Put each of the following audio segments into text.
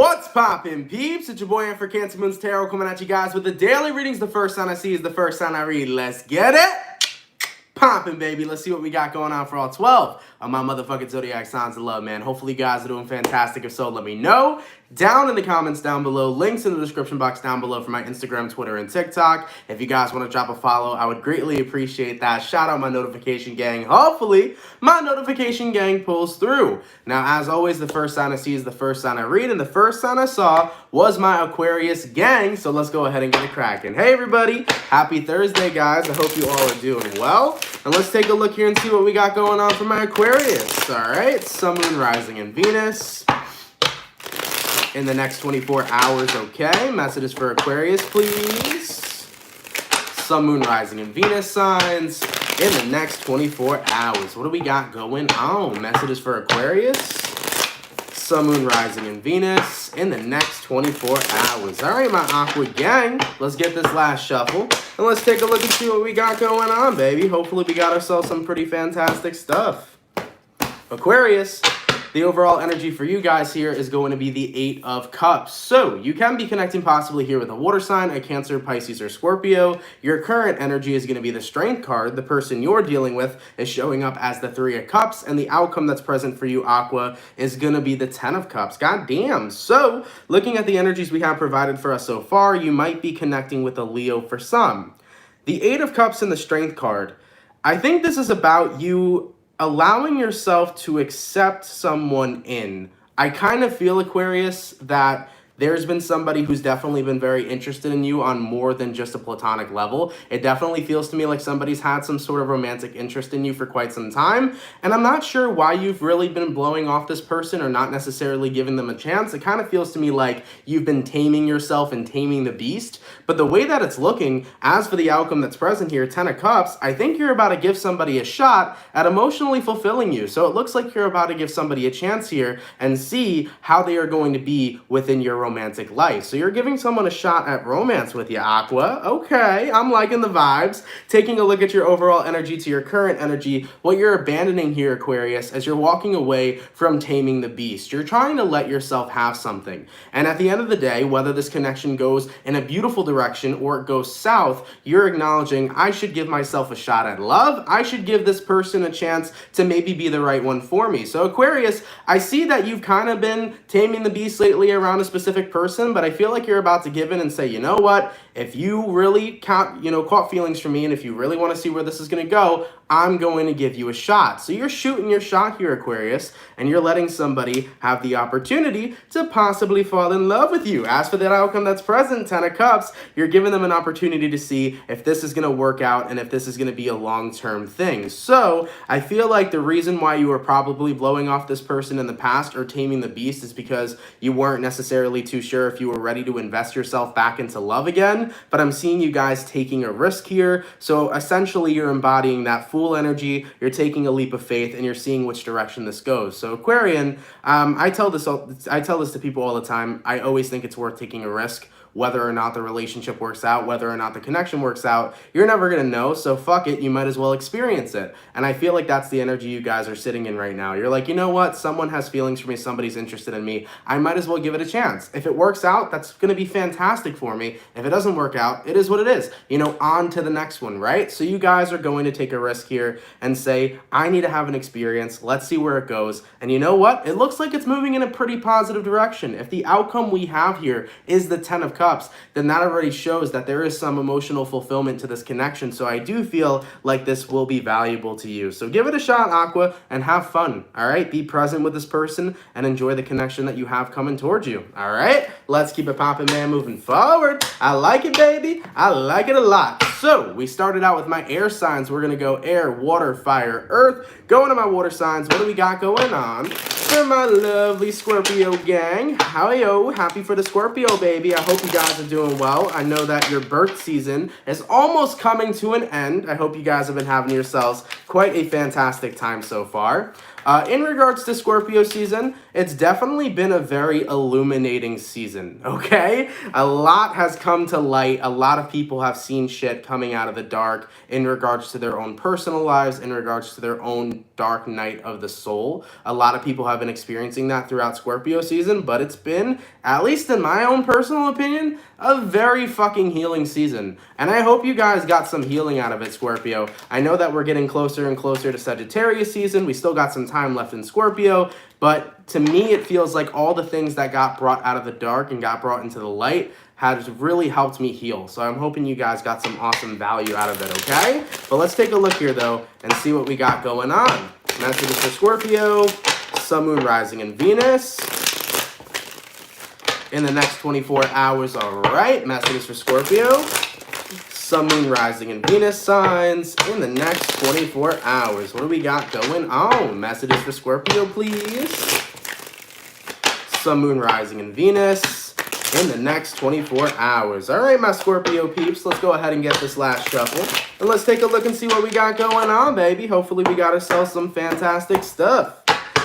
What's poppin', peeps? It's your boy for CancerMoonsTarot coming at you guys with the daily readings. The first sign I see is the first sign I read. Let's get it poppin', baby. Let's see what we got going on for all 12 of my motherfucking zodiac signs of love, man. Hopefully you guys are doing fantastic. If so, let me know down in the comments down below. Links in the description box down below for my Instagram, Twitter, and TikTok. If you guys want to drop a follow, I would greatly appreciate that. Shout out my notification gang. Hopefully my notification gang pulls through. Now, as always, the first sign I see is the first sign I read, and the first sign I saw was my Aquarius gang. So let's go ahead and get it cracking. Hey everybody, happy Thursday, guys. I hope you all are doing well. And let's take a look here and see what we got going on for my Aquarius. All right, Sun, Moon, Rising, and Venus in the next 24 hours, okay? Messages for Aquarius, please. Sun, Moon, Rising, and Venus signs in the next 24 hours. What do we got going on? Messages for Aquarius, Sun, Moon, Rising, and Venus in the next 24 hours. All right, my Aqua gang, let's get this last shuffle. And let's take a look and see what we got going on, baby. Hopefully we got ourselves some pretty fantastic stuff. Aquarius, the overall energy for you guys here is going to be the 8 of Cups. So you can be connecting possibly here with a water sign, a Cancer, Pisces, or Scorpio. Your current energy is going to be the Strength card. The person you're dealing with is showing up as the 3 of Cups. And the outcome that's present for you, Aqua, is going to be the 10 of Cups. God damn. So looking at the energies we have provided for us so far, you might be connecting with a Leo for some. The 8 of Cups and the Strength card, I think this is about you allowing yourself to accept someone in. I kind of feel, Aquarius, that there's been somebody who's definitely been very interested in you on more than just a platonic level. It definitely feels to me like somebody's had some sort of romantic interest in you for quite some time. And I'm not sure why you've really been blowing off this person or not necessarily giving them a chance. It kind of feels to me like you've been taming yourself and taming the beast. But the way that it's looking, as for the outcome that's present here, 10 of Cups, I think you're about to give somebody a shot at emotionally fulfilling you. So it looks like you're about to give somebody a chance here and see how they are going to be within your romantic life. So you're giving someone a shot at romance with you, Aqua. Okay, I'm liking the vibes. Taking a look at your overall energy to your current energy, what you're abandoning here, Aquarius, as you're walking away from taming the beast. You're trying to let yourself have something. And at the end of the day, whether this connection goes in a beautiful direction or it goes south, you're acknowledging, I should give myself a shot at love. I should give this person a chance to maybe be the right one for me. So Aquarius, I see that you've kind of been taming the beast lately around a specific person, but I feel like you're about to give in and say, you know what, if you really caught feelings for me and if you really want to see where this is going to go, I'm going to give you a shot. So you're shooting your shot here, Aquarius, and you're letting somebody have the opportunity to possibly fall in love with you. As for that outcome that's present, 10 of Cups, you're giving them an opportunity to see if this is going to work out and if this is going to be a long-term thing. So I feel like the reason why you were probably blowing off this person in the past or taming the beast is because you weren't necessarily too sure if you were ready to invest yourself back into love again. But I'm seeing you guys taking a risk here. So essentially you're embodying that fool energy, you're taking a leap of faith, and you're seeing which direction this goes. So Aquarian, I tell this to people all the time. I always think it's worth taking a risk. Whether or not the relationship works out, whether or not the connection works out, you're never going to know, so fuck it, you might as well experience it. And I feel like that's the energy you guys are sitting in right now. You're like, you know what, someone has feelings for me, somebody's interested in me, I might as well give it a chance. If it works out, that's going to be fantastic for me. If it doesn't work out, it is what it is. You know, on to the next one, right? So you guys are going to take a risk here and say, I need to have an experience, let's see where it goes. And you know what, it looks like it's moving in a pretty positive direction. If the outcome we have here is the 10 of Cups, then that already shows that there is some emotional fulfillment to this connection. So I do feel like this will be valuable to you. So give it a shot, Aqua, and have fun, all right? Be present with this person and enjoy the connection that you have coming towards you, all right? Let's keep it popping, man, moving forward. I like it, baby. I like it a lot. So we started out with my air signs. We're going to go air, water, fire, earth. Going to my water signs. What do we got going on for my lovely Scorpio gang? How-yo, happy for the Scorpio, baby. I hope you guys are doing well. I know that your birth season is almost coming to an end. I hope you guys have been having yourselves quite a fantastic time so far. In regards to Scorpio season, it's definitely been a very illuminating season, okay? A lot has come to light. A lot of people have seen shit coming out of the dark in regards to their own personal lives, in regards to their own dark night of the soul. A lot of people have been experiencing that throughout Scorpio season, but it's been, at least in my own personal opinion, a very fucking healing season. And I hope you guys got some healing out of it, Scorpio. I know that we're getting closer and closer to Sagittarius season. We still got some time left in Scorpio, but to me, it feels like all the things that got brought out of the dark and got brought into the light has really helped me heal. So I'm hoping you guys got some awesome value out of it, okay? But let's take a look here, though, and see what we got going on. Messages for Scorpio, Sun, Moon, Rising, and Venus in the next 24 hours. All right, messages for Scorpio, Sun, Moon, Rising, and Venus signs in the next 24 hours. What do we got going on? Messages for Scorpio, please. Sun, Moon, Rising, and Venus in the next 24 hours. All right, my Scorpio peeps, let's go ahead and get this last shuffle. And let's take a look and see what we got going on, baby. Hopefully we got ourselves some fantastic stuff.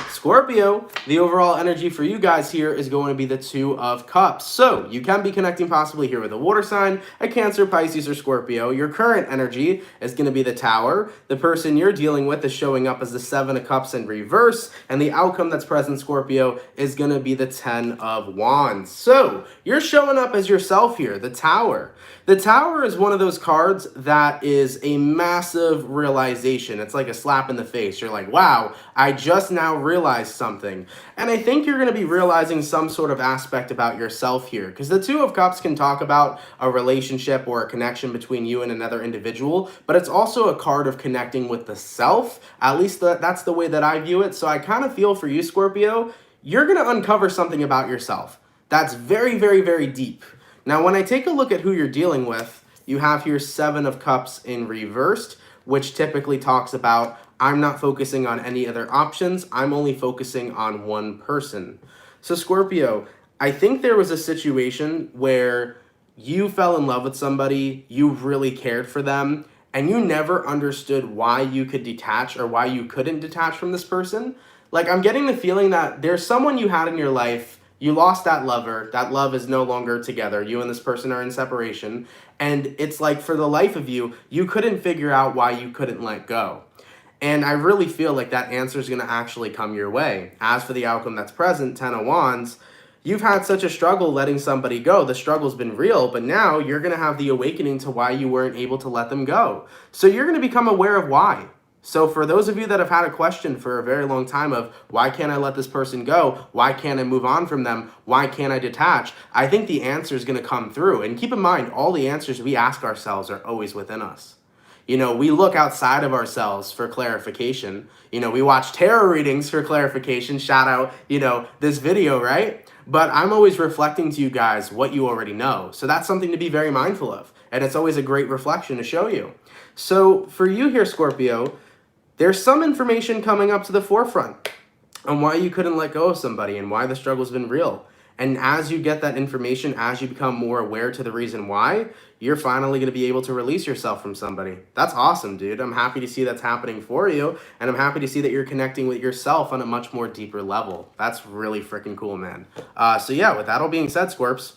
Scorpio, the overall energy for you guys here is going to be the Two of Cups. So you can be connecting possibly here with a water sign, a Cancer, Pisces, or Scorpio. Your current energy is going to be the Tower. The person you're dealing with is showing up as the Seven of Cups in reverse. And the outcome that's present, Scorpio, is going to be the Ten of Wands. So you're showing up as yourself here, the Tower. The Tower is one of those cards that is a massive realization. It's like a slap in the face. You're like, wow, I just now realized something. And I think you're going to be realizing some sort of aspect about yourself here. Because the Two of Cups can talk about a relationship or a connection between you and another individual. But it's also a card of connecting with the self. At least that's the way that I view it. So I kind of feel for you, Scorpio, you're going to uncover something about yourself that's very, very, very deep. Now, when I take a look at who you're dealing with, you have here Seven of Cups in reversed, which typically talks about, I'm not focusing on any other options. I'm only focusing on one person. So, Scorpio, I think there was a situation where you fell in love with somebody, you really cared for them, and you never understood why you could detach or why you couldn't detach from this person. Like, I'm getting the feeling that there's someone you had in your life. You lost that lover. That love is no longer together. You and this person are in separation. And it's like for the life of you, you couldn't figure out why you couldn't let go. And I really feel like that answer is going to actually come your way. As for the outcome that's present, Ten of Wands, you've had such a struggle letting somebody go. The struggle's been real, but now you're going to have the awakening to why you weren't able to let them go. So you're going to become aware of why. So for those of you that have had a question for a very long time of, why can't I let this person go? Why can't I move on from them? Why can't I detach? I think the answer is going to come through. And keep in mind, all the answers we ask ourselves are always within us. You know, we look outside of ourselves for clarification. You know, we watch tarot readings for clarification. Shout out, you know, this video, right? But I'm always reflecting to you guys what you already know. So that's something to be very mindful of. And it's always a great reflection to show you. So for you here, Scorpio, there's some information coming up to the forefront on why you couldn't let go of somebody and why the struggle's been real. And as you get that information, as you become more aware to the reason why, you're finally going to be able to release yourself from somebody. That's awesome, dude. I'm happy to see that's happening for you. And I'm happy to see that you're connecting with yourself on a much more deeper level. That's really freaking cool, man. So yeah, with that all being said, Scorps,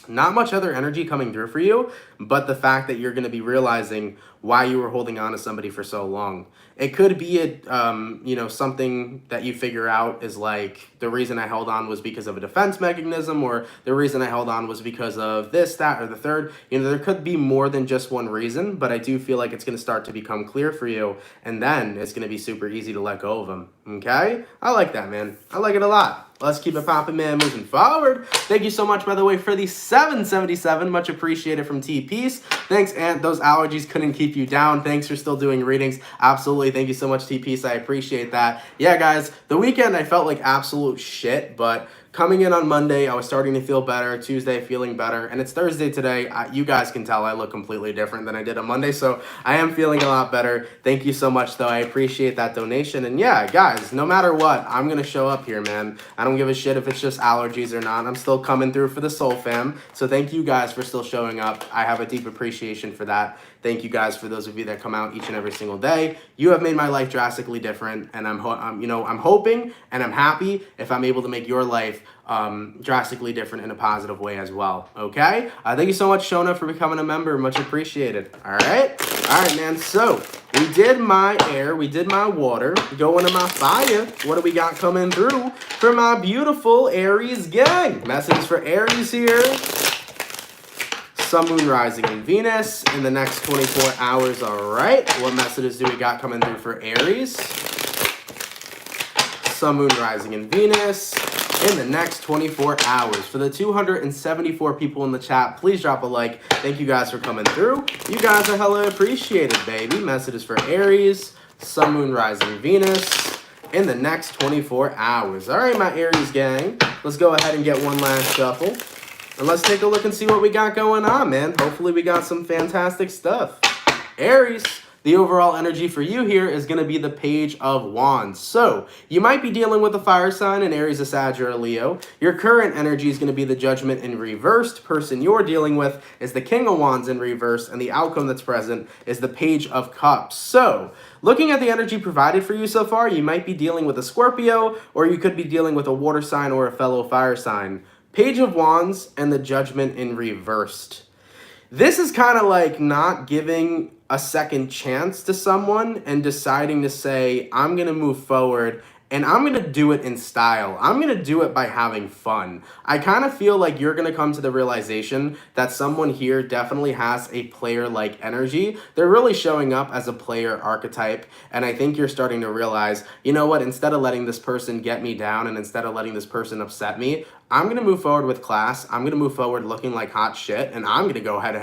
not much other energy coming through for you, but the fact that you're going to be realizing why you were holding on to somebody for so long. It could be you know, something that you figure out is like, the reason I held on was because of a defense mechanism, or the reason I held on was because of this, that, or the third. You know, there could be more than just one reason, but I do feel like it's going to start to become clear for you, and then it's going to be super easy to let go of them. Okay? I like that, man. I like it a lot. Let's keep it popping, man, moving forward. Thank you so much, by the way, for the 777. Much appreciated from T-Peace. Thanks, Aunt. Those allergies couldn't keep you down. Thanks for still doing readings. Absolutely. Thank you so much, T-Peace. I appreciate that. Yeah, guys, the weekend I felt like absolute shit, but Coming in on Monday, I was starting to feel better. Tuesday, feeling better. And it's Thursday today. You guys can tell I look completely different than I did on Monday. So I am feeling a lot better. Thank you so much, though. I appreciate that donation. And yeah, guys, no matter what, I'm going to show up here, man. I don't give a shit if it's just allergies or not. I'm still coming through for the soul fam. So thank you guys for still showing up. I have a deep appreciation for that. Thank you guys for those of you that come out each and every single day. You have made my life drastically different, and I'm hoping and I'm happy if I'm able to make your life drastically different in a positive way as well. Okay? Thank you so much, Shona, for becoming a member. Much appreciated. All right, man. So we did my air, we did my water, going to my fire. What do we got coming through for my beautiful Aries gang? Messages for Aries here. Sun, Moon, Rising, and Venus in the next 24 hours. All right. What messages do we got coming through for Aries? Sun, Moon, Rising, and Venus in the next 24 hours. For the 274 people in the chat, please drop a like. Thank you guys for coming through. You guys are hella appreciated, baby. Messages for Aries, Sun, Moon, Rising, Venus in the next 24 hours. All right, my Aries gang. Let's go ahead and get one last shuffle. And let's take a look and see what we got going on, man. Hopefully we got some fantastic stuff. Aries, the overall energy for you here is going to be the Page of Wands. So you might be dealing with a fire sign, an Aries, a Sag, or a Leo. Your current energy is going to be the Judgment in reversed. Person you're dealing with is the King of Wands in reverse, and the outcome that's present is the Page of Cups. So looking at the energy provided for you so far, you might be dealing with a Scorpio, or you could be dealing with a water sign or a fellow fire sign. Page of Wands and the Judgment in reversed. This is kind of like not giving a second chance to someone and deciding to say, I'm going to move forward and I'm going to do it in style. I'm going to do it by having fun. I kind of feel like you're going to come to the realization that someone here definitely has a player-like energy. They're really showing up as a player archetype. And I think you're starting to realize, you know what, instead of letting this person get me down and instead of letting this person upset me, I'm going to move forward with class. I'm going to move forward looking like hot shit. And I'm going to go ahead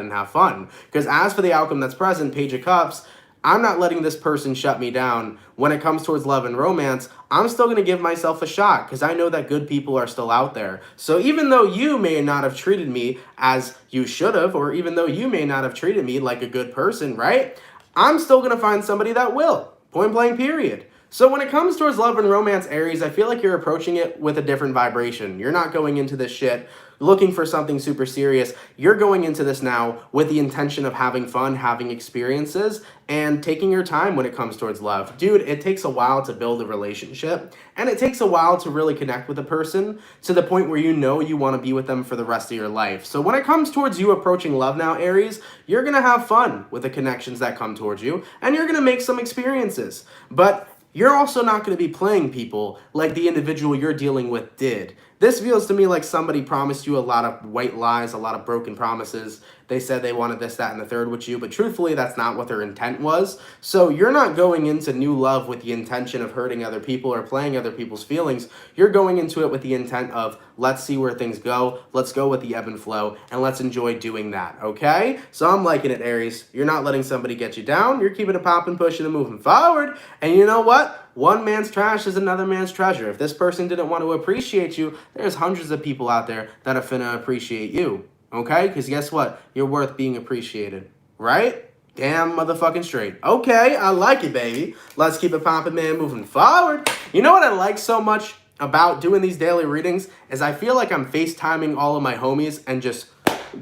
and have fun. Because as for the outcome that's present, Page of Cups, I'm not letting this person shut me down. When it comes towards love and romance, I'm still going to give myself a shot because I know that good people are still out there. So even though you may not have treated me as you should have, or even though you may not have treated me like a good person, right? I'm still going to find somebody that will. Point blank, period. So when it comes towards love and romance, Aries, I feel like you're approaching it with a different vibration. You're not going into this shit looking for something super serious. You're going into this now with the intention of having fun, having experiences, and taking your time when it comes towards love. Dude, it takes a while to build a relationship, and it takes a while to really connect with a person to the point where you know you want to be with them for the rest of your life. So when it comes towards you approaching love now, Aries, you're going to have fun with the connections that come towards you, and you're going to make some experiences. But you're also not going to be playing people like the individual you're dealing with did. This feels to me like somebody promised you a lot of white lies, a lot of broken promises. They said they wanted this, that, and the third with you, but truthfully, that's not what their intent was. So you're not going into new love with the intention of hurting other people or playing other people's feelings. You're going into it with the intent of, let's see where things go, let's go with the ebb and flow, and let's enjoy doing that, okay? So I'm liking it, Aries. You're not letting somebody get you down. You're keeping it popping, pushing, and moving forward. And you know what? One man's trash is another man's treasure. If this person didn't want to appreciate you, there's hundreds of people out there that are finna appreciate you. Okay? Because guess what? You're worth being appreciated. Right? Damn motherfucking straight. Okay, I like it, baby. Let's keep it popping, man, moving forward. You know what I like so much about doing these daily readings is I feel like I'm FaceTiming all of my homies and just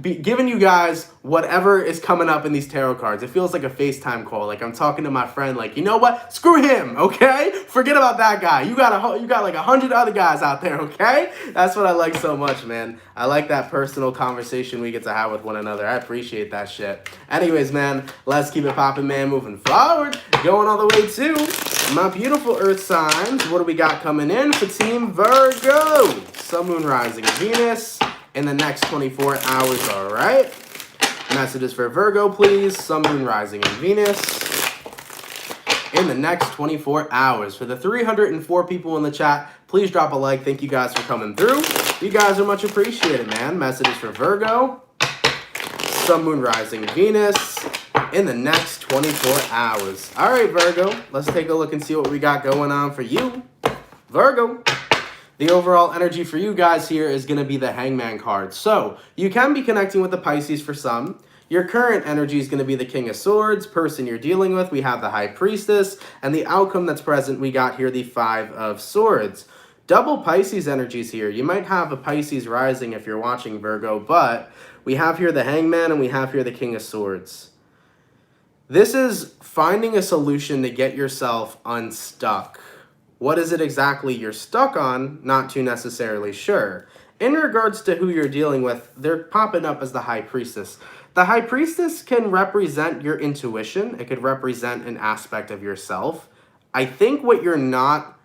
giving you guys whatever is coming up in these tarot cards. It feels like a FaceTime call. Like I'm talking to my friend, like, you know what? Screw him, okay? Forget about that guy. You got like 100 other guys out there, okay? That's what I like so much, man. I like that personal conversation we get to have with one another. I appreciate that shit. Anyways, man, let's keep it popping, man, moving forward. Going all the way to my beautiful earth signs. What do we got coming in for Team Virgo? Sun, Moon, Rising, Venus in the next 24 hours, all right? Messages for Virgo, please. Sun, Moon, Rising, and Venus in the next 24 hours. For the 304 people in the chat, please drop a like. Thank you guys for coming through. You guys are much appreciated, man. Messages for Virgo, Sun, Moon, Rising, Venus in the next 24 hours. All right, Virgo, let's take a look and see what we got going on for you. Virgo. The overall energy for you guys here is going to be the Hangman card. So you can be connecting with the Pisces for some. Your current energy is going to be the King of Swords. Person you're dealing with, we have the High Priestess. And the outcome that's present, we got here the Five of Swords. Double Pisces energies here. You might have a Pisces rising if you're watching Virgo, but we have here the Hangman and we have here the King of Swords. This is finding a solution to get yourself unstuck. What is it exactly you're stuck on? Not too necessarily sure. In regards to who you're dealing with, they're popping up as the High Priestess. The High Priestess can represent your intuition. It could represent an aspect of yourself. I think what you're not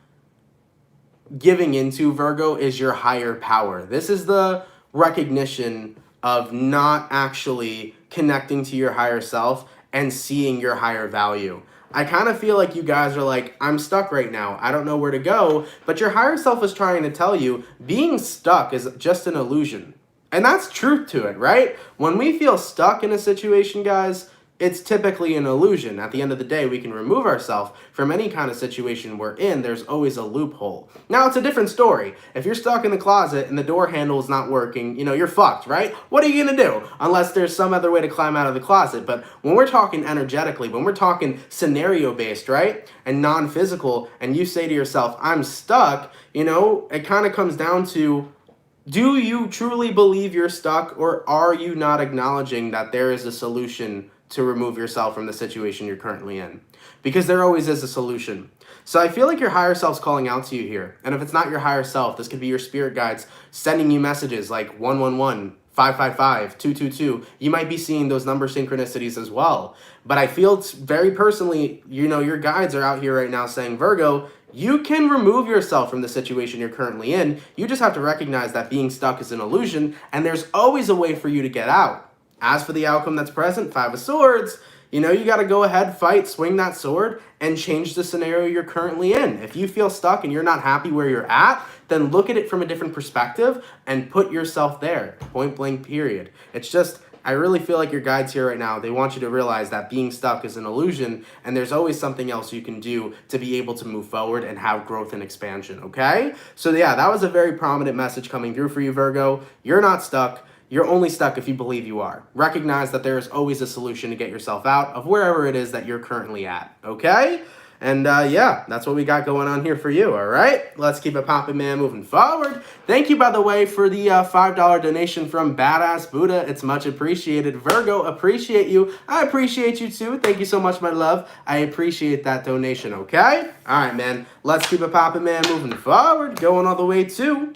giving into, Virgo, is your higher power. This is the recognition of not actually connecting to your higher self and seeing your higher value. I kind of feel like you guys are like, I'm stuck right now. I don't know where to go. But your higher self is trying to tell you being stuck is just an illusion. And that's truth to it, right? When we feel stuck in a situation, guys, it's typically an illusion. At the end of the day, we can remove ourselves from any kind of situation we're in. There's always a loophole. Now, it's a different story. If you're stuck in the closet and the door handle is not working, you're fucked, right? What are you going to do? Unless there's some other way to climb out of the closet. But when we're talking energetically, when we're talking scenario-based, right? And non-physical, and you say to yourself, I'm stuck, it kind of comes down to, do you truly believe you're stuck, or are you not acknowledging that there is a solution to remove yourself from the situation you're currently in? Because there always is a solution. So I feel like your higher self's calling out to you here. And if it's not your higher self, this could be your spirit guides sending you messages like 111, 555, 222. You might be seeing those number synchronicities as well. But I feel very personally, your guides are out here right now saying, Virgo, you can remove yourself from the situation you're currently in. You just have to recognize that being stuck is an illusion, and there's always a way for you to get out. As for the outcome that's present, Five of Swords, you got to go ahead, fight, swing that sword, and change the scenario you're currently in. If you feel stuck and you're not happy where you're at, then look at it from a different perspective and put yourself there. Point blank, period. It's just, I really feel like your guides here right now, they want you to realize that being stuck is an illusion, and there's always something else you can do to be able to move forward and have growth and expansion, okay? So yeah, that was a very prominent message coming through for you, Virgo. You're not stuck. You're only stuck if you believe you are. Recognize that there is always a solution to get yourself out of wherever it is that you're currently at, okay? And yeah, that's what we got going on here for you, all right? Let's keep it poppin', man, moving forward. Thank you, by the way, for the $5 donation from Badass Buddha. It's much appreciated. Virgo, appreciate you. I appreciate you, too. Thank you so much, my love. I appreciate that donation, okay? All right, man. Let's keep it poppin', man, moving forward. Going all the way to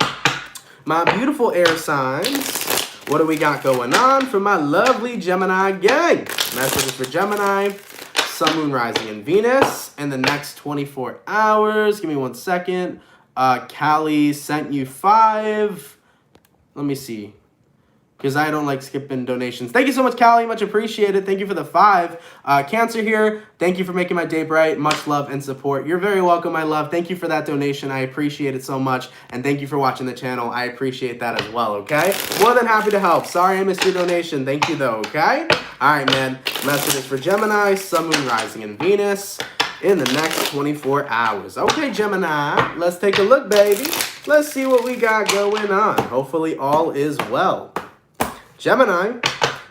my beautiful air signs. What do we got going on for my lovely Gemini gang? Messages for Gemini, Sun, Moon, Rising, and Venus in the next 24 hours. Give me 1 second. Callie sent you 5. Let me see. Because I don't like skipping donations. Thank you so much, Callie. Much appreciated. Thank you for the 5. Cancer here. Thank you for making my day bright. Much love and support. You're very welcome, my love. Thank you for that donation. I appreciate it so much. And thank you for watching the channel. I appreciate that as well, okay? More than happy to help. Sorry I missed your donation. Thank you, though, okay? All right, man. Messages for Gemini, Sun, Moon, Rising, and Venus in the next 24 hours. Okay, Gemini. Let's take a look, baby. Let's see what we got going on. Hopefully all is well. Gemini,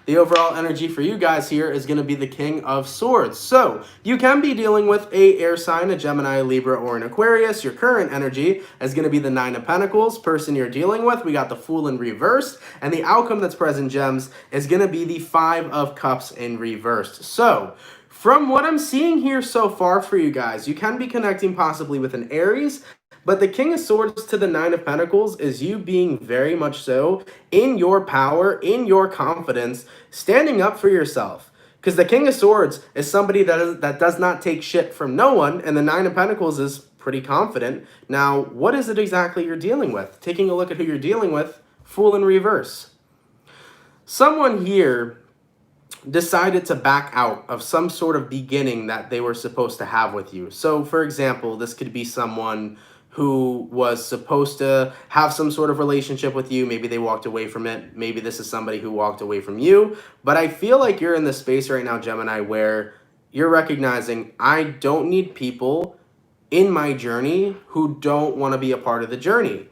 the overall energy for you guys here is going to be the King of Swords. So you can be dealing with a air sign, a Gemini, Libra, or an Aquarius. Your current energy is going to be the 9 of Pentacles. Person you're dealing with, we got the Fool in reversed. And the outcome that's present, Gems, is going to be the 5 of Cups in reversed. So from what I'm seeing here so far for you guys, you can be connecting possibly with an Aries. But the King of Swords to the 9 of Pentacles is you being very much so in your power, in your confidence, standing up for yourself. Because the King of Swords is somebody that does not take shit from no one, and the 9 of Pentacles is pretty confident. Now, what is it exactly you're dealing with? Taking a look at who you're dealing with, Fool in reverse. Someone here decided to back out of some sort of beginning that they were supposed to have with you. So, for example, this could be someone who was supposed to have some sort of relationship with you. Maybe they walked away from it. Maybe this is somebody who walked away from you. But I feel like you're in the space right now, Gemini, where you're recognizing, I don't need people in my journey who don't want to be a part of the journey.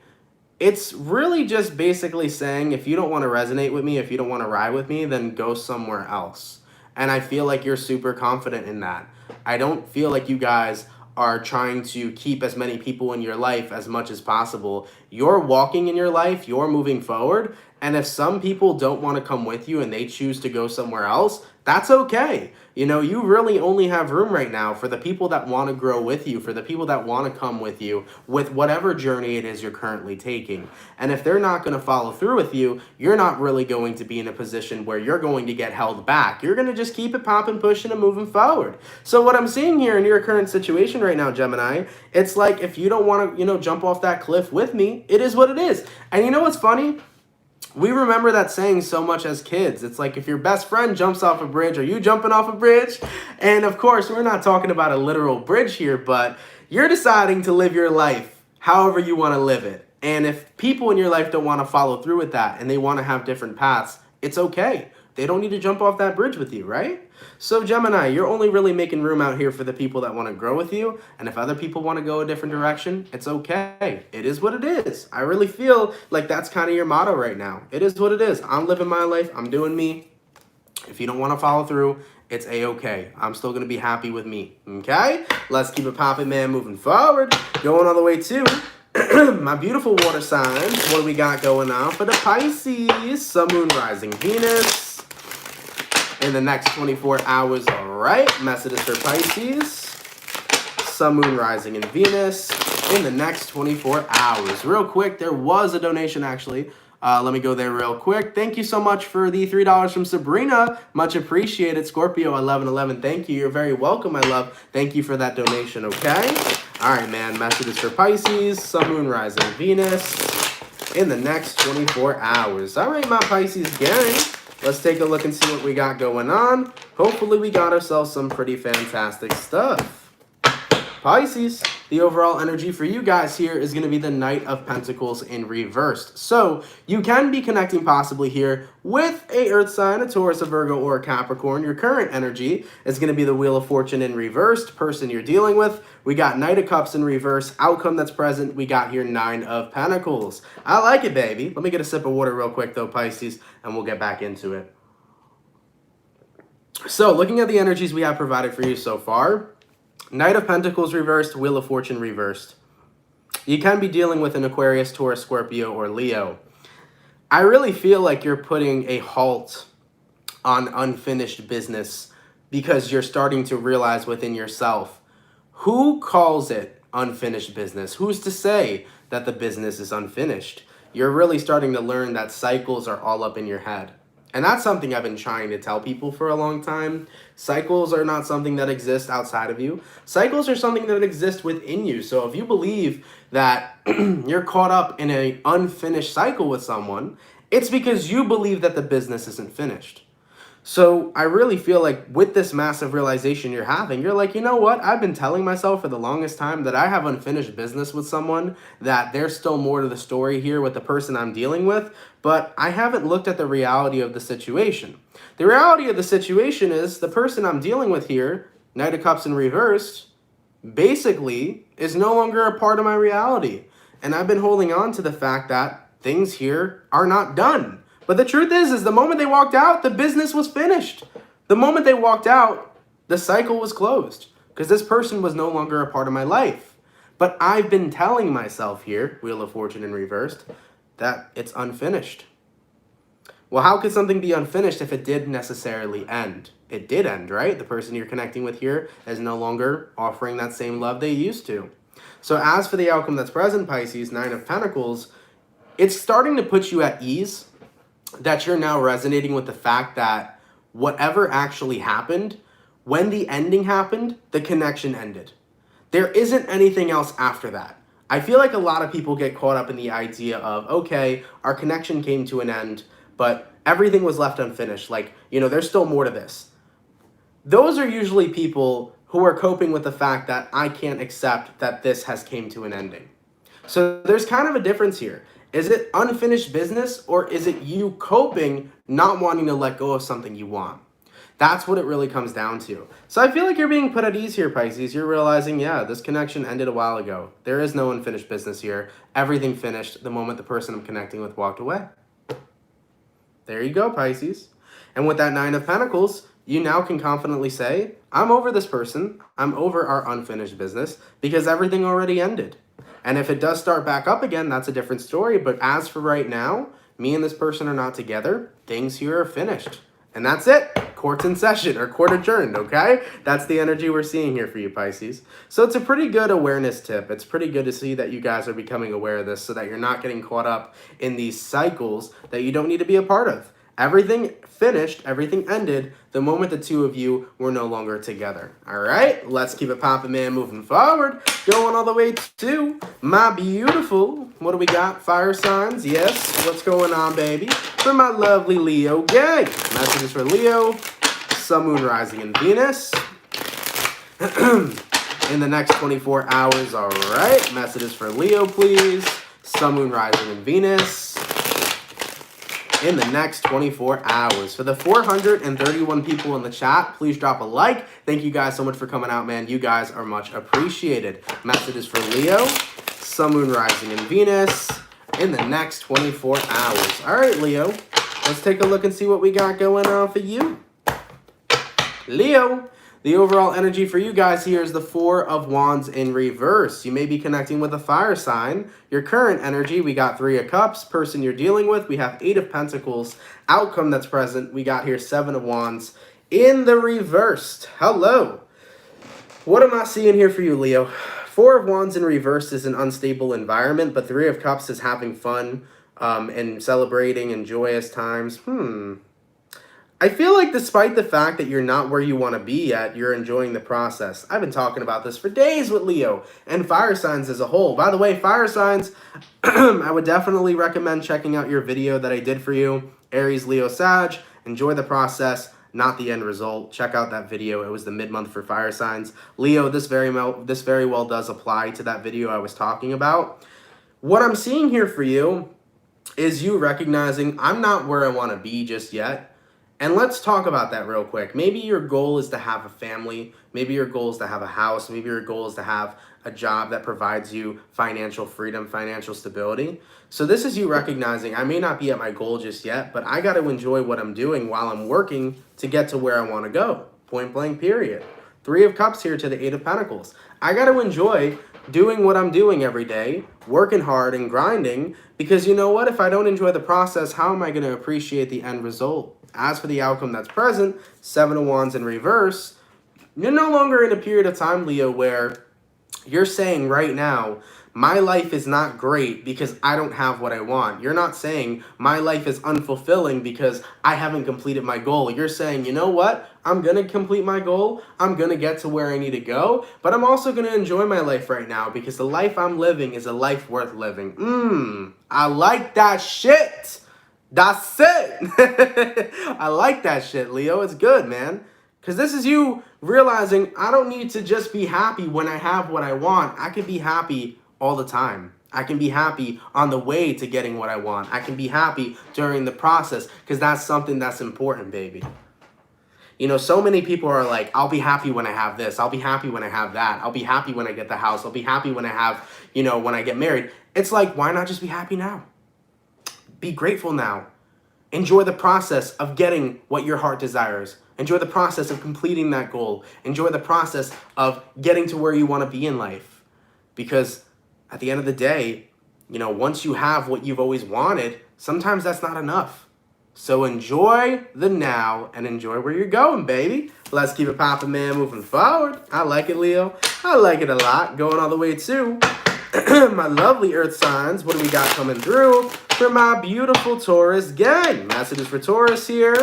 it's really just basically saying, if you don't want to resonate with me, if you don't want to ride with me, then go somewhere else. And I feel like you're super confident in that. I don't feel like you guys are trying to keep as many people in your life as much as possible. You're walking in your life, you're moving forward, and if some people don't want to come with you and they choose to go somewhere else, that's okay. You know, you really only have room right now for the people that want to grow with you, for the people that want to come with you, with whatever journey it is you're currently taking. And if they're not going to follow through with you, you're not really going to be in a position where you're going to get held back. You're going to just keep it popping, pushing, and moving forward. So what I'm seeing here in your current situation right now, Gemini, it's like, if you don't want to, jump off that cliff with me, it is what it is. And you know what's funny? We remember that saying so much as kids. It's like, if your best friend jumps off a bridge, are you jumping off a bridge? And of course, we're not talking about a literal bridge here, but you're deciding to live your life however you want to live it. And if people in your life don't want to follow through with that and they want to have different paths, it's okay. They don't need to jump off that bridge with you, right? So Gemini, you're only really making room out here for the people that want to grow with you. And if other people want to go a different direction, it's okay. It is what it is. I really feel like that's kind of your motto right now. It is what it is. I'm living my life. I'm doing me. If you don't want to follow through, it's a-okay. I'm still going to be happy with me. Okay? Let's keep it popping, man, moving forward. Going all the way to my beautiful water signs. What do we got going on for the Pisces? Sun, Moon, Rising, Venus. In the next 24 hours, all right. Messages for Pisces. Sun, Moon, Rising, and Venus. In the next 24 hours. Real quick, there was a donation, actually. Let me go there real quick. Thank you so much for the $3 from Sabrina. Much appreciated. Scorpio 1111. Thank you. You're very welcome, my love. Thank you for that donation, okay? All right, man. Messages for Pisces. Sun, Moon, Rising, Venus. In the next 24 hours. All right, my Pisces gang. Let's take a look and see what we got going on. Hopefully we got ourselves some pretty fantastic stuff. Pisces, the overall energy for you guys here is going to be the Knight of Pentacles in reversed. So you can be connecting possibly here with a Earth sign, a Taurus, a Virgo, or a Capricorn. Your current energy is going to be the Wheel of Fortune in reversed, person you're dealing with. We got Knight of Cups in reverse, outcome that's present. We got here 9 of Pentacles. I like it, baby. Let me get a sip of water real quick though, Pisces, and we'll get back into it. So looking at the energies we have provided for you so far, Knight of Pentacles reversed, Wheel of Fortune reversed. You can be dealing with an Aquarius, Taurus, Scorpio, or Leo. I really feel like you're putting a halt on unfinished business because you're starting to realize within yourself, who calls it unfinished business? Who's to say that the business is unfinished? You're really starting to learn that cycles are all up in your head. And that's something I've been trying to tell people for a long time. Cycles are not something that exists outside of you. Cycles are something that exist within you. So if you believe that you're caught up in an unfinished cycle with someone, it's because you believe that the business isn't finished. So I really feel like with this massive realization you're having, you're like, you know what? I've been telling myself for the longest time that I have unfinished business with someone, that there's still more to the story here with the person I'm dealing with, but I haven't looked at the reality of the situation. The reality of the situation is the person I'm dealing with here, Knight of Cups in reversed, basically is no longer a part of my reality. And I've been holding on to the fact that things here are not done. But the truth is the moment they walked out, the business was finished. The moment they walked out, the cycle was closed because this person was no longer a part of my life. But I've been telling myself here, Wheel of Fortune in reversed, that it's unfinished. Well, how could something be unfinished if it did necessarily end? It did end, right? The person you're connecting with here is no longer offering that same love they used to. So as for the outcome that's present, Pisces, 9 of Pentacles, it's starting to put you at ease that you're now resonating with the fact that whatever actually happened, when the ending happened, the connection ended. There isn't anything else after that. I feel like a lot of people get caught up in the idea of, okay, our connection came to an end, but everything was left unfinished. Like, there's still more to this. Those are usually people who are coping with the fact that I can't accept that this has came to an ending. So there's kind of a difference here. Is it unfinished business, or is it you coping, not wanting to let go of something you want? That's what it really comes down to. So I feel like you're being put at ease here, Pisces. You're realizing, yeah, this connection ended a while ago. There is no unfinished business here. Everything finished the moment the person I'm connecting with walked away. There you go, Pisces. And with that Nine of Pentacles, you now can confidently say, I'm over this person. I'm over our unfinished business because everything already ended. And if it does start back up again, that's a different story. But as for right now, me and this person are not together. Things here are finished. And that's it. Court's in session or court adjourned, okay? That's the energy we're seeing here for you, Pisces. So it's a pretty good awareness tip. It's pretty good to see that you guys are becoming aware of this so that you're not getting caught up in these cycles that you don't need to be a part of. Everything finished, everything ended the moment the two of you were no longer together. All right, let's keep it popping, man, moving forward. Going all the way to my beautiful, what do we got? Fire signs, yes. What's going on, baby? For my lovely Leo gang. Messages for Leo, Sun, Moon, Rising, and Venus. In the next 24 hours, all right. Messages for Leo, please. Sun, Moon, Rising, and Venus. In the next 24 hours. For the 431 people in the chat, please drop a like. Thank you guys so much for coming out, man. You guys are much appreciated. Messages for Leo, Sun, Moon, Rising, and Venus in the next 24 hours. All right, Leo, let's take a look and see what we got going on for you. Leo, the overall energy for you guys here is the Four of Wands in reverse. You may be connecting with a fire sign. Your current energy, we got Three of Cups. Person you're dealing with, we have Eight of Pentacles. Outcome that's present, we got here Seven of Wands in the reversed. Hello. What am I seeing here for you, Leo? Four of Wands in reverse is an unstable environment, but Three of Cups is having fun and celebrating and joyous times. I feel like despite the fact that you're not where you want to be yet, you're enjoying the process. I've been talking about this for days with Leo and fire signs as a whole. By the way, fire signs, I would definitely recommend checking out your video that I did for you. Aries, Leo, Sag. Enjoy the process, not the end result. Check out that video. It was the mid-month for fire signs. Leo, this very well does apply to that video I was talking about. What I'm seeing here for you is you recognizing I'm not where I want to be just yet. And let's talk about that real quick. Maybe your goal is to have a family. Maybe your goal is to have a house. Maybe your goal is to have a job that provides you financial freedom, financial stability. So this is you recognizing I may not be at my goal just yet, but I got to enjoy what I'm doing while I'm working to get to where I want to go. Point blank, period. Three of Cups here to the Eight of Pentacles. I got to enjoy doing what I'm doing every day, working hard and grinding, because you know what? If I don't enjoy the process, how am I going to appreciate the end result? As for the outcome that's present, Seven of Wands in reverse, you're no longer in a period of time, Leo, where you're saying right now, my life is not great because I don't have what I want. You're not saying my life is unfulfilling because I haven't completed my goal. You're saying, you know what? I'm going to complete my goal. I'm going to get to where I need to go. But I'm also going to enjoy my life right now because the life I'm living is a life worth living. I like that shit. That's it. I like that shit, Leo. It's good, man. Because this is you realizing I don't need to just be happy when I have what I want. I can be happy all the time. I can be happy on the way to getting what I want. I can be happy during the process because that's something that's important, baby. You know, so many people are like, I'll be happy when I have this. I'll be happy when I have that. I'll be happy when I get the house. I'll be happy when I have, you know, when I get married. It's like, why not just be happy now? Be grateful now. Enjoy the process of getting what your heart desires. Enjoy the process of completing that goal. Enjoy the process of getting to where you want to be in life. Because at the end of the day, you know, once you have what you've always wanted, sometimes that's not enough. So enjoy the now and enjoy where you're going, baby. Let's keep it popping, man, moving forward. I like it, Leo. I like it a lot. Going all the way to my lovely earth signs. What do we got coming through for my beautiful Taurus gang? Messages for Taurus here.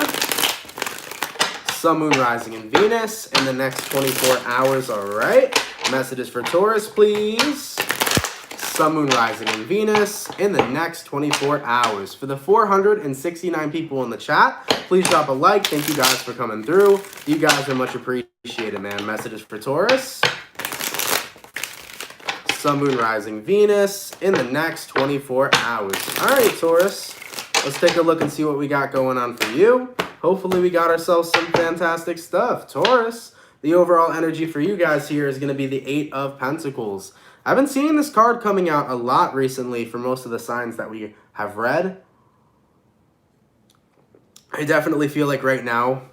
Sun, Moon, Rising, and Venus in the next 24 hours, all right? Messages for Taurus, please. Sun, Moon, Rising, and Venus in the next 24 hours. For the 469 people in the chat, please drop a like. Thank you guys for coming through. You guys are much appreciated, man. Messages for Taurus. Sun, Moon, Rising, Venus in the next 24 hours. All right, Taurus. Let's take a look and see what we got going on for you. Hopefully we got ourselves some fantastic stuff. Taurus, the overall energy for you guys here is going to be the Eight of Pentacles. I've been seeing this card coming out a lot recently for most of the signs that we have read. I definitely feel like right now,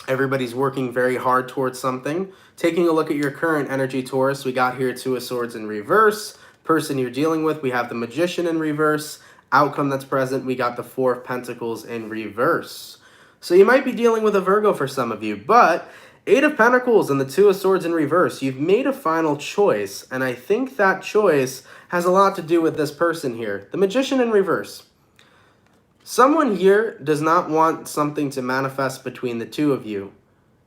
everybody's working very hard towards something. Taking a look at your current energy, Taurus, we got here Two of Swords in reverse. Person you're dealing with, we have the Magician in reverse. Outcome that's present, we got the Four of Pentacles in reverse. So you might be dealing with a Virgo for some of you, but Eight of Pentacles and the Two of Swords in reverse, you've made a final choice, and I think that choice has a lot to do with this person here. The Magician in reverse. Someone here does not want something to manifest between the two of you.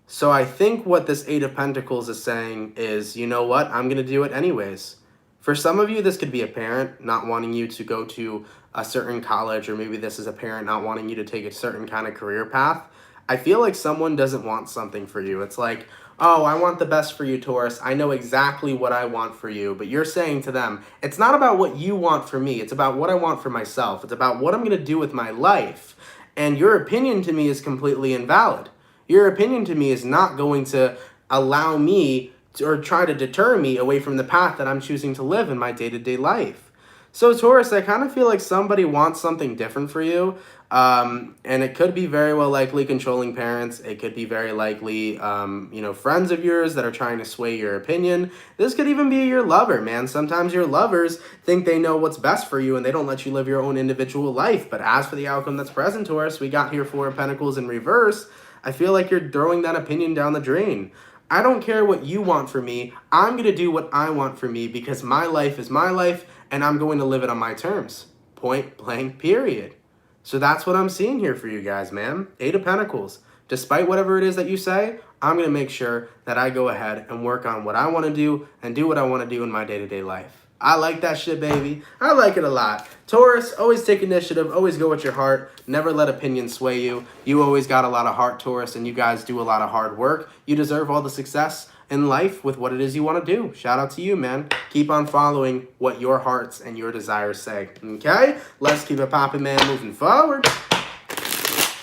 So I think what this Eight of Pentacles is saying is, you know what, I'm going to do it anyways. For some of you, this could be a parent not wanting you to go to a certain college, or maybe this is a parent not wanting you to take a certain kind of career path. I feel like someone doesn't want something for you. It's like, oh, I want the best for you, Taurus. I know exactly what I want for you. But you're saying to them, it's not about what you want for me. It's about what I want for myself. It's about what I'm going to do with my life. And your opinion to me is completely invalid. Your opinion to me is not going to allow me to, or try to deter me away from the path that I'm choosing to live in my day-to-day life. So Taurus, I kind of feel like somebody wants something different for you. And it could be very well likely controlling parents. It could be very likely, friends of yours that are trying to sway your opinion. This could even be your lover, man. Sometimes your lovers think they know what's best for you and they don't let you live your own individual life. But as for the outcome that's present, Taurus, we got here Four of Pentacles in reverse. I feel like you're throwing that opinion down the drain. I don't care what you want for me. I'm going to do what I want for me because my life is my life and I'm going to live it on my terms. Point blank, period. So that's what I'm seeing here for you guys, man. Eight of Pentacles. Despite whatever it is that you say, I'm going to make sure that I go ahead and work on what I want to do and do what I want to do in my day-to-day life. I like that shit, baby. I like it a lot. Taurus, always take initiative. Always go with your heart. Never let opinions sway you. You always got a lot of heart, Taurus, and you guys do a lot of hard work. You deserve all the success in life with what it is you want to do. Shout out to you, man. Keep on following what your hearts and your desires say. Okay? Let's keep it popping, man. Moving forward.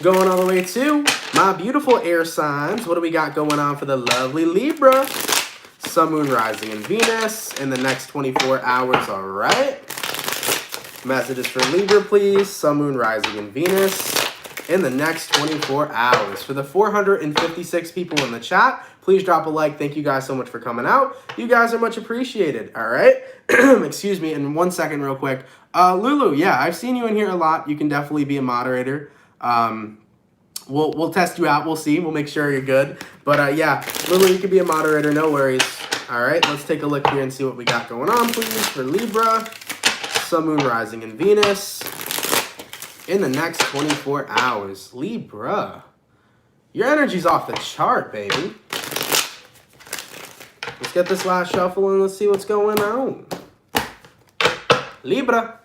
Going all the way to my beautiful air signs. What do we got going on for the lovely Libra? Sun, Moon, Rising, and Venus in the next 24 hours, all right? Messages for Libra, please. Sun, Moon, Rising, and Venus in the next 24 hours. For the 456 people in the chat, please drop a like. Thank you guys so much for coming out. You guys are much appreciated, all right? Excuse me, and 1 second real quick. Lulu, yeah, I've seen you in here a lot. You can definitely be a moderator. We'll test you out. We'll see. We'll make sure you're good. But yeah, Lulu, you can be a moderator. No worries. All right, let's take a look here and see what we got going on, please, for Libra. Sun, Moon, Rising, and Venus in the next 24 hours. Libra, your energy's off the chart, baby. Let's get this last shuffle and let's see what's going on. Libra.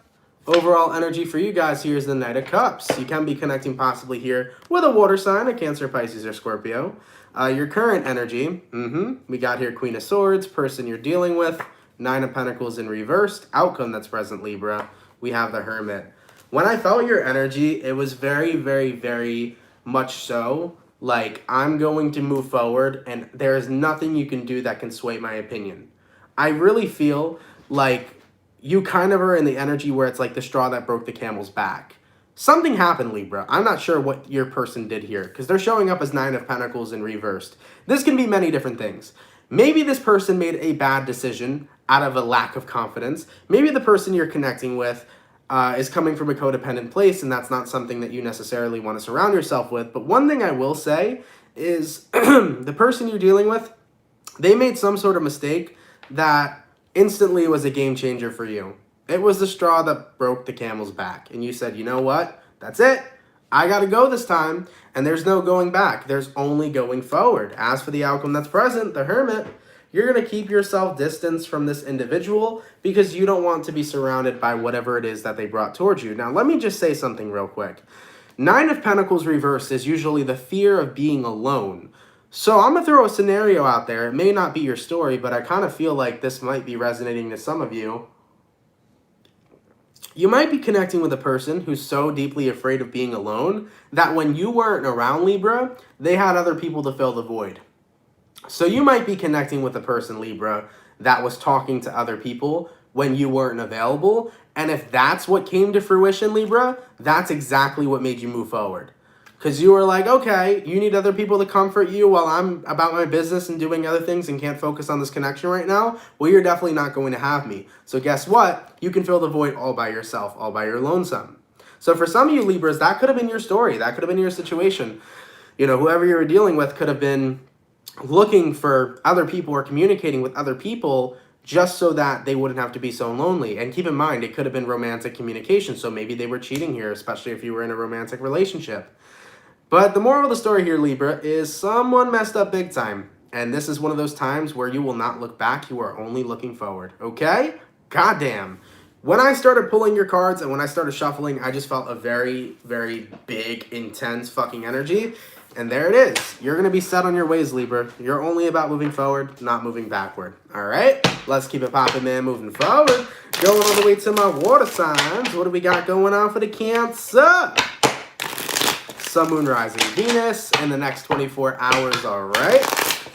Overall energy for you guys here is the Knight of Cups. You can be connecting possibly here with a water sign, a Cancer, Pisces, or Scorpio. Your current energy, we got here Queen of Swords, person you're dealing with, Nine of Pentacles in reversed, outcome that's present, Libra. We have the Hermit. When I felt your energy, it was very, very, very much so like I'm going to move forward and there is nothing you can do that can sway my opinion. I really feel like you kind of are in the energy where it's like the straw that broke the camel's back. Something happened, Libra. I'm not sure what your person did here because they're showing up as Nine of Pentacles in reversed. This can be many different things. Maybe this person made a bad decision out of a lack of confidence. Maybe the person you're connecting with is coming from a codependent place and that's not something that you necessarily want to surround yourself with. But one thing I will say is the person you're dealing with, they made some sort of mistake that instantly was a game changer for you. It was the straw that broke the camel's back. And you said, you know what? That's it. I got to go this time. And there's no going back. There's only going forward. As for the outcome that's present, the Hermit, you're going to keep yourself distanced from this individual because you don't want to be surrounded by whatever it is that they brought towards you. Now, let me just say something real quick. Nine of Pentacles reversed is usually the fear of being alone. So I'm going to throw a scenario out there. It may not be your story, but I kind of feel like this might be resonating to some of you. You might be connecting with a person who's so deeply afraid of being alone that when you weren't around, Libra, they had other people to fill the void. So you might be connecting with a person, Libra, that was talking to other people when you weren't available. And if that's what came to fruition, Libra, that's exactly what made you move forward. Because you were like, okay, you need other people to comfort you while I'm about my business and doing other things and can't focus on this connection right now. Well, you're definitely not going to have me. So guess what? You can fill the void all by yourself, all by your lonesome. So for some of you Libras, that could have been your story. That could have been your situation. You know, whoever you were dealing with could have been looking for other people or communicating with other people just so that they wouldn't have to be so lonely. And keep in mind, it could have been romantic communication. So maybe they were cheating here, especially if you were in a romantic relationship. But the moral of the story here, Libra, is someone messed up big time. And this is one of those times where you will not look back. You are only looking forward. Okay? Goddamn. When I started pulling your cards and when I started shuffling, I just felt a very, very big, intense fucking energy. And there it is. You're going to be set on your ways, Libra. You're only about moving forward, not moving backward. All right? Let's keep it popping, man. Moving forward. Going all the way to my water signs. What do we got going on for the Cancer? Sun, Moon, Rising, Venus in the next 24 hours, all right?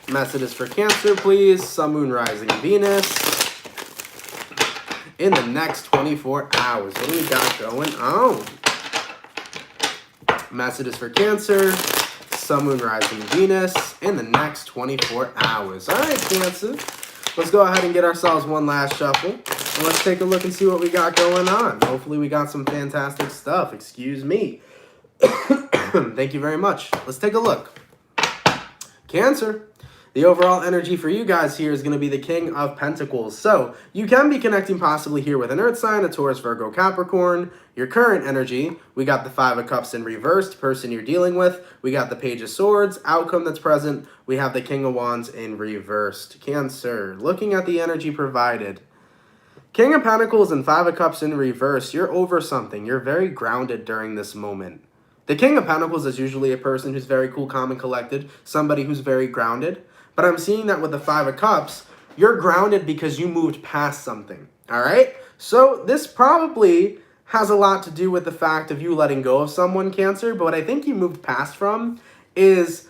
Messages for Cancer, please. Sun, Moon, Rising, Venus in the next 24 hours. What do we got going on? Messages for Cancer, Sun, Moon, Rising, Venus in the next 24 hours. All right, Cancer. Let's go ahead and get ourselves one last shuffle. And let's take a look and see what we got going on. Hopefully we got some fantastic stuff. Excuse me. Thank you very much. Let's take a look. Cancer. The overall energy for you guys here is going to be the King of Pentacles. So you can be connecting possibly here with an Earth sign, a Taurus, Virgo, Capricorn. Your current energy, we got the Five of Cups in reversed, person you're dealing with. We got the Page of Swords, outcome that's present. We have the King of Wands in reversed. Cancer, looking at the energy provided. King of Pentacles and Five of Cups in reverse. You're over something. You're very grounded during this moment. The King of Pentacles is usually a person who's very cool, calm, and collected, somebody who's very grounded. But I'm seeing that with the Five of Cups, you're grounded because you moved past something, all right? So this probably has a lot to do with the fact of you letting go of someone, Cancer, but what I think you moved past from is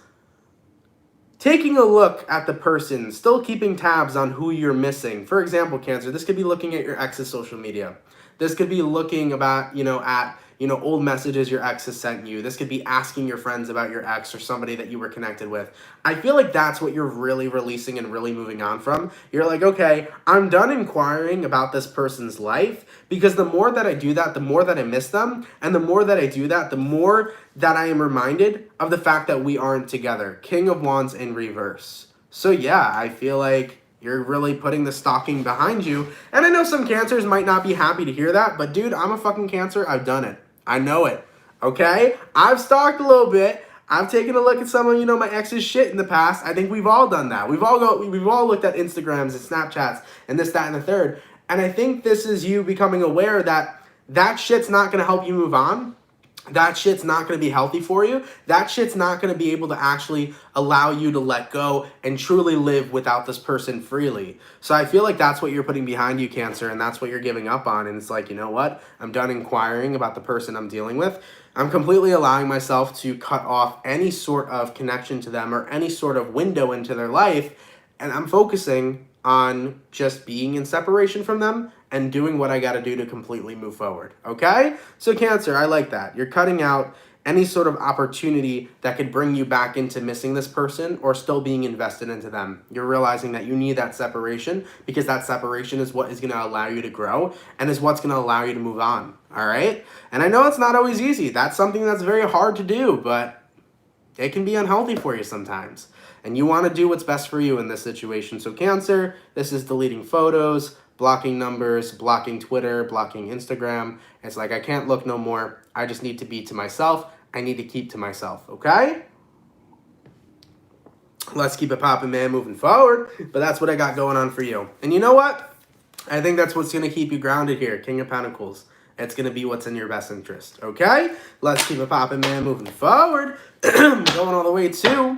taking a look at the person, still keeping tabs on who you're missing. For example, Cancer, this could be looking at your ex's social media. This could be looking about, at old messages your ex has sent you. This could be asking your friends about your ex or somebody that you were connected with. I feel like that's what you're really releasing and really moving on from. You're like, okay, I'm done inquiring about this person's life because the more that I do that, the more that I miss them. And the more that I do that, the more that I am reminded of the fact that we aren't together. King of Wands in reverse. So yeah, I feel like you're really putting the stalking behind you. And I know some Cancers might not be happy to hear that, but dude, I'm a fucking Cancer. I've done it. I know it. Okay? I've stalked a little bit. I've taken a look at some of, my ex's shit in the past. I think we've all done that. We've all looked at Instagrams and Snapchats and this, that, and the third. And I think this is you becoming aware that that shit's not going to help you move on. That shit's not going to be healthy for you. That shit's not going to be able to actually allow you to let go and truly live without this person freely. So I feel like that's what you're putting behind you, Cancer, and that's what you're giving up on. And it's like, you know what? I'm done inquiring about the person I'm dealing with. I'm completely allowing myself to cut off any sort of connection to them or any sort of window into their life. And I'm focusing on just being in separation from them and doing what I got to do to completely move forward, okay? So Cancer, I like that. You're cutting out any sort of opportunity that could bring you back into missing this person or still being invested into them. You're realizing that you need that separation because that separation is what is going to allow you to grow and is what's going to allow you to move on, all right? And I know it's not always easy. That's something that's very hard to do, but it can be unhealthy for you sometimes. And you want to do what's best for you in this situation. So Cancer, this is deleting photos, blocking numbers, blocking Twitter, blocking Instagram. It's like, I can't look no more. I just need to be to myself. I need to keep to myself, okay? Let's keep it popping, man, moving forward. But that's what I got going on for you. And you know what? I think that's what's going to keep you grounded here, King of Pentacles. It's going to be what's in your best interest, okay? Let's keep it popping, man, moving forward. Going all the way to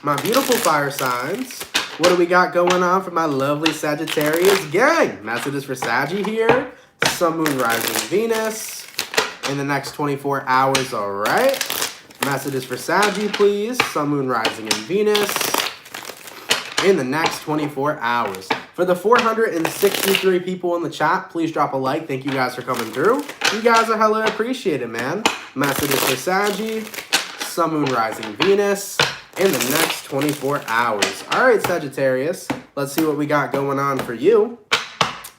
my beautiful fire signs. What do we got going on for my lovely Sagittarius gang? Messages for Saggy here. Sun, Moon, Rising, Venus in the next 24 hours, all right? Messages for Saggy, please. Sun, Moon, Rising, and Venus in the next 24 hours. For the 463 people in the chat, please drop a like. Thank you guys for coming through. You guys are hella appreciated, man. Messages for Saggy, Sun, Moon, Rising, Venus in the next 24 hours. All right, Sagittarius, let's see what we got going on for you.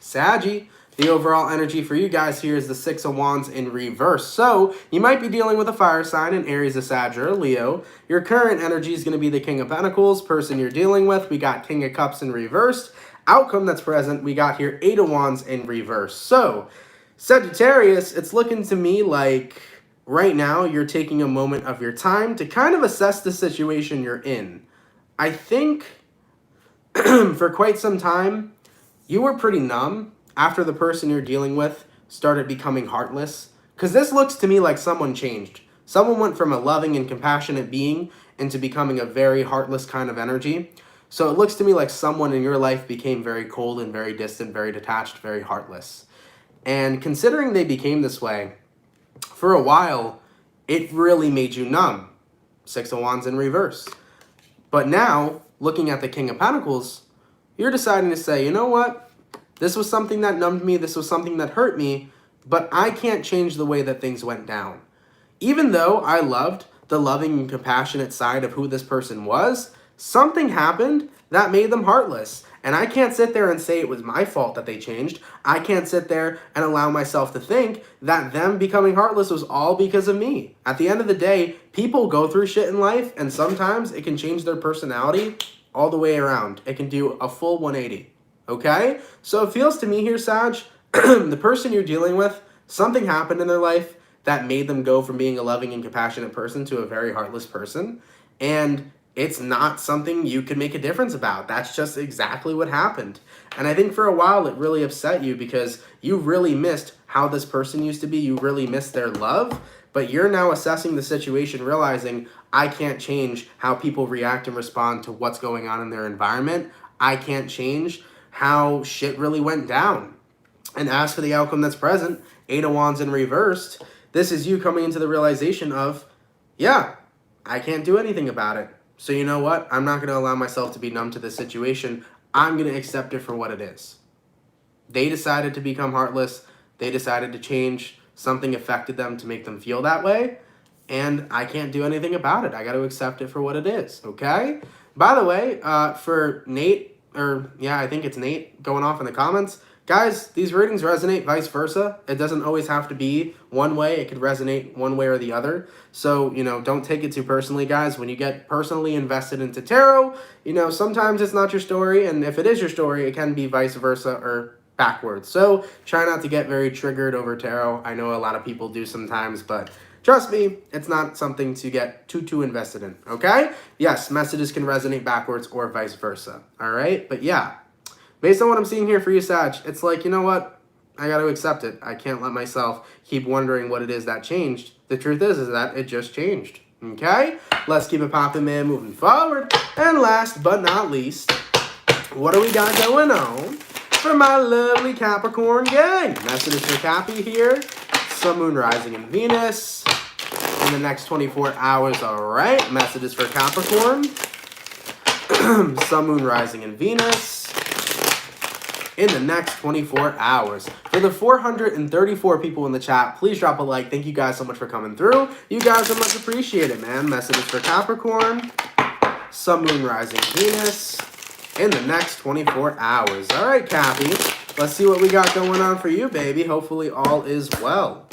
Saggy, the overall energy for you guys here is the Six of Wands in reverse. So you might be dealing with a fire sign, an Aries, a Sag, or a Leo. Your current energy is going to be the King of Pentacles. Person you're dealing with, we got King of Cups in reversed. Outcome that's present, we got here Eight of Wands in reverse. So Sagittarius, it's looking to me like right now you're taking a moment of your time to kind of assess the situation you're in. I think for quite some time, you were pretty numb after the person you're dealing with started becoming heartless. Because this looks to me like someone changed. Someone went from a loving and compassionate being into becoming a very heartless kind of energy. So it looks to me like someone in your life became very cold and very distant, very detached, very heartless. And considering they became this way, for a while, it really made you numb. Six of Wands in reverse. But now, looking at the King of Pentacles, you're deciding to say, you know what? This was something that numbed me, this was something that hurt me, but I can't change the way that things went down. Even though I loved the loving and compassionate side of who this person was, something happened that made them heartless. And I can't sit there and say it was my fault that they changed. I can't sit there and allow myself to think that them becoming heartless was all because of me. At the end of the day, people go through shit in life, and sometimes it can change their personality all the way around. It can do a full 180. Okay? So it feels to me here, Sag, the person you're dealing with, something happened in their life that made them go from being a loving and compassionate person to a very heartless person. And it's not something you can make a difference about. That's just exactly what happened. And I think for a while it really upset you because you really missed how this person used to be. You really missed their love. But you're now assessing the situation, realizing I can't change how people react and respond to what's going on in their environment. I can't change how shit really went down. And as for the outcome that's present, Eight of Wands in reversed, this is you coming into the realization of, yeah, I can't do anything about it. So you know what? I'm not going to allow myself to be numb to this situation. I'm going to accept it for what it is. They decided to become heartless. They decided to change. Something affected them to make them feel that way. And I can't do anything about it. I got to accept it for what it is. Okay? By the way, for Nate, I think it's Nate going off in the comments. Guys, these readings resonate vice versa. It doesn't always have to be one way. It could resonate one way or the other. So, don't take it too personally, guys. When you get personally invested into tarot, sometimes it's not your story. And if it is your story, it can be vice versa or backwards. So try not to get very triggered over tarot. I know a lot of people do sometimes, but trust me, it's not something to get too invested in, okay? Yes, messages can resonate backwards or vice versa, all right? But yeah, based on what I'm seeing here for you, Sag, it's like, you know what? I got to accept it. I can't let myself keep wondering what it is that changed. The truth is that it just changed, okay? Let's keep it popping, man, moving forward. And last but not least, what do we got going on for my lovely Capricorn gang? Messages for Cappy here. Sun, Moon, Rising, and Venus in the next 24 hours. All right. Messages for Capricorn. Sun, Moon, Rising, and Venus in the next 24 hours. For the 434 people in the chat, please drop a like. Thank you guys so much for coming through. You guys are much appreciated, man. Messages for Capricorn. Sun, Moon, Rising, Venus in the next 24 hours. All right, Cappy. Let's see what we got going on for you, baby. Hopefully all is well.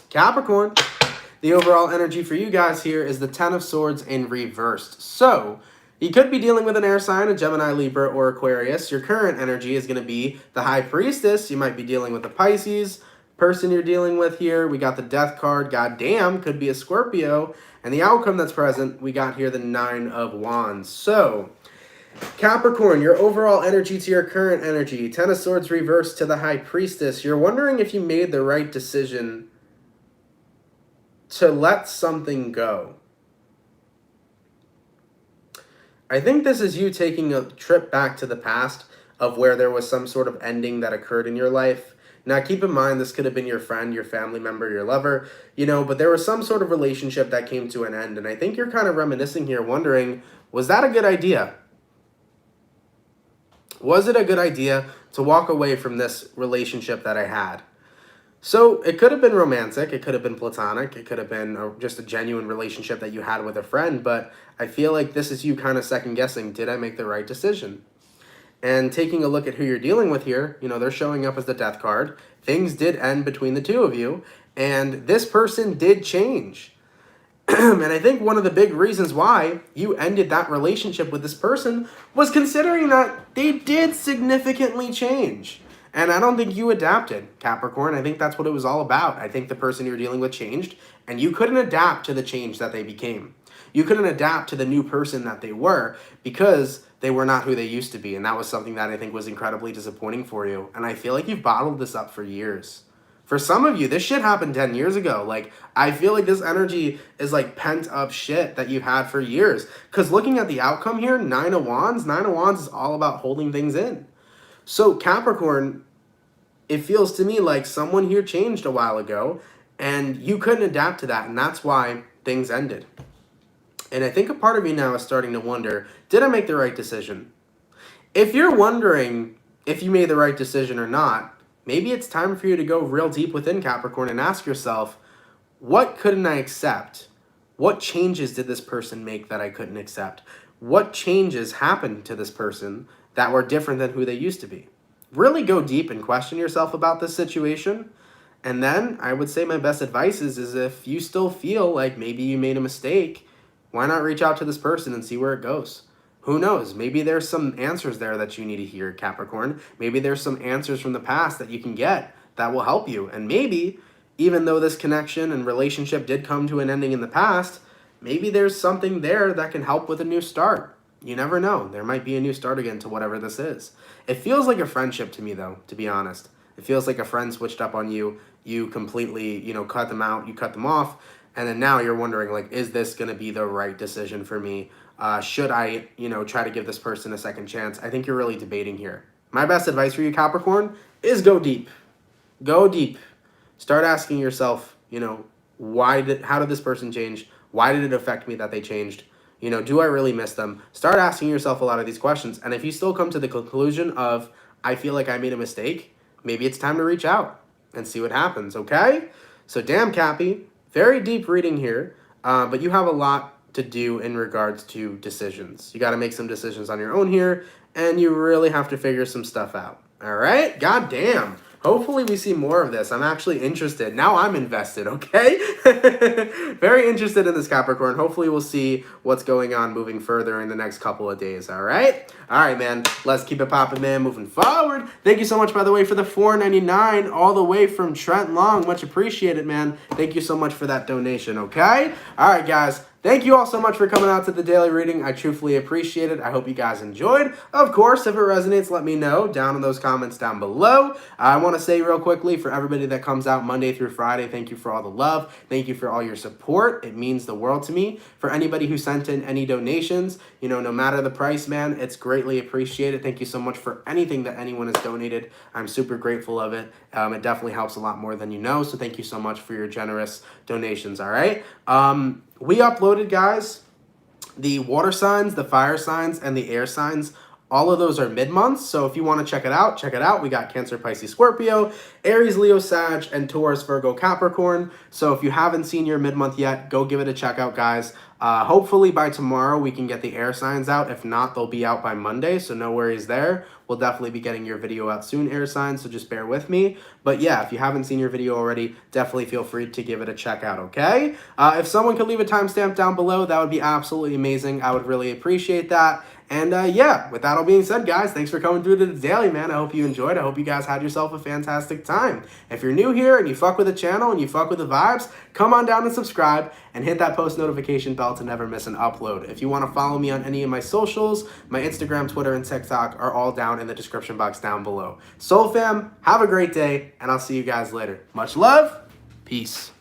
Capricorn, the overall energy for you guys here is the Ten of Swords in reversed. So you could be dealing with an air sign, a Gemini, Libra, or Aquarius. Your current energy is going to be the High Priestess. You might be dealing with a Pisces. Person you're dealing with here, we got the Death card. Goddamn, could be a Scorpio. And the outcome that's present, we got here the Nine of Wands. So Capricorn, your overall energy to your current energy. Ten of Swords reversed to the High Priestess. You're wondering if you made the right decision to let something go. I think this is you taking a trip back to the past of where there was some sort of ending that occurred in your life. Now, keep in mind, this could have been your friend, your family member, your lover, you know, but there was some sort of relationship that came to an end. And I think you're kind of reminiscing here, wondering, was that a good idea? Was it a good idea to walk away from this relationship that I had? So it could have been romantic, it could have been platonic, it could have been just a genuine relationship that you had with a friend, but I feel like this is you kind of second guessing, did I make the right decision? And taking a look at who you're dealing with here, you know, they're showing up as the death card. Things did end between the two of you, and this person did change. And I think one of the big reasons why you ended that relationship with this person was considering that they did significantly change. And I don't think you adapted, Capricorn. I think that's what it was all about. I think the person you're dealing with changed, and you couldn't adapt to the change that they became. You couldn't adapt to the new person that they were because they were not who they used to be. And that was something that I think was incredibly disappointing for you. And I feel like you've bottled this up for years. For some of you, this shit happened 10 years ago. Like, I feel like this energy is like pent up shit that you've had for years. Because looking at the outcome here, Nine of Wands is all about holding things in. So Capricorn, it feels to me like someone here changed a while ago and you couldn't adapt to that. And that's why things ended. And I think a part of me now is starting to wonder, did I make the right decision? If you're wondering if you made the right decision or not, maybe it's time for you to go real deep within, Capricorn, and ask yourself, what couldn't I accept? What changes did this person make that I couldn't accept? What changes happened to this person that were different than who they used to be? Really go deep and question yourself about this situation. And then I would say my best advice is if you still feel like maybe you made a mistake, why not reach out to this person and see where it goes? Who knows? Maybe there's some answers there that you need to hear, Capricorn. Maybe there's some answers from the past that you can get that will help you. And maybe, even though this connection and relationship did come to an ending in the past, maybe there's something there that can help with a new start. You never know. There might be a new start again to whatever this is. It feels like a friendship to me, though, to be honest. It feels like a friend switched up on you. You completely, you know, cut them out. You cut them off. And then now you're wondering, like, is this going to be the right decision for me? Should I, you know, try to give this person a second chance? I think you're really debating here. My best advice for you, Capricorn, is go deep. Go deep. Start asking yourself, you know, how did this person change? Why did it affect me that they changed? You know, do I really miss them? Start asking yourself a lot of these questions. And if you still come to the conclusion of, I feel like I made a mistake, maybe it's time to reach out and see what happens, okay? So damn, Cappy, very deep reading here, but you have a lot to do in regards to decisions. You got to make some decisions on your own here, and you really have to figure some stuff out, all right? God damn. Hopefully we see more of this. I'm actually interested. Now I'm invested, okay? Very interested in this, Capricorn. Hopefully we'll see what's going on moving further in the next couple of days, all right? All right, man. Let's keep it popping, man, moving forward. Thank you so much, by the way, for the $4.99 all the way from Trent Long. Much appreciated, man. Thank you so much for that donation, okay? All right, guys. Thank you all so much for coming out to the daily reading. I truthfully appreciate it. I hope you guys enjoyed. Of course, if it resonates, let me know down in those comments down below. I want to say real quickly for everybody that comes out Monday through Friday, thank you for all the love. Thank you for all your support. It means the world to me. For anybody who sent in any donations, you know, no matter the price, man, it's greatly appreciated. Thank you so much for anything that anyone has donated. I'm super grateful of it. It definitely helps a lot more than you know. So thank you so much for your generous donations, all right? We uploaded, guys, the water signs, the fire signs, and the air signs. All of those are mid-months, so if you want to check it out, check it out. We got Cancer, Pisces, Scorpio, Aries, Leo, Sag, and Taurus, Virgo, Capricorn. So if you haven't seen your mid-month yet, go give it a check out, guys. Hopefully by tomorrow we can get the air signs out. If not, they'll be out by Monday, so no worries there. We'll definitely be getting your video out soon, air signs, so just bear with me. But yeah, if you haven't seen your video already, definitely feel free to give it a check out, okay? If someone could leave a timestamp down below, that would be absolutely amazing. I would really appreciate that. And yeah, with that all being said, guys, thanks for coming through to the daily, man. I hope you enjoyed. I hope you guys had yourself a fantastic time. If you're new here and you fuck with the channel and you fuck with the vibes, come on down and subscribe and hit that post notification bell to never miss an upload. If you want to follow me on any of my socials, my Instagram, Twitter, and TikTok are all down in the description box down below. Soul fam, have a great day, and I'll see you guys later. Much love. Peace.